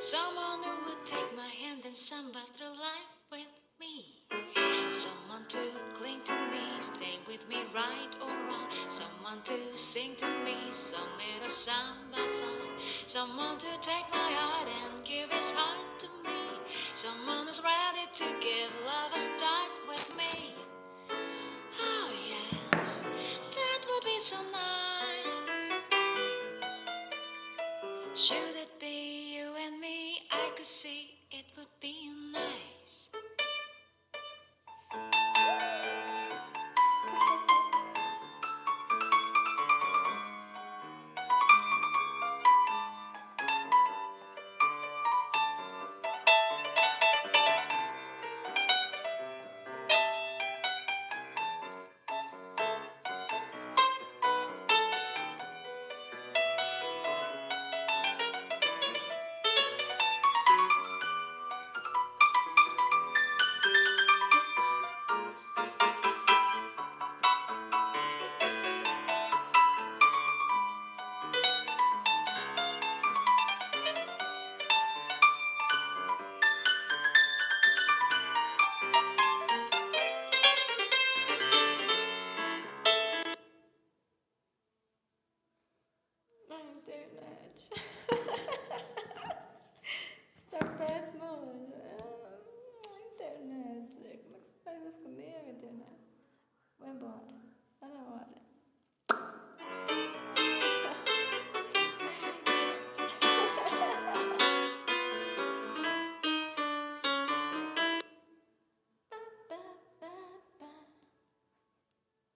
Someone who would take my hand and samba through life with me. Someone to cling to me, stay with me right or wrong. Someone to sing to me some little samba song. Someone to take my heart and give his heart to me. Someone who's ready to give love a start with me. Oh yes, that would be so nice. Should it be you and me? I could see it would be nice. Internet. Está péssima hoje. Internet. Como é que você faz isso comigo, internet? Vou embora. Tá na hora.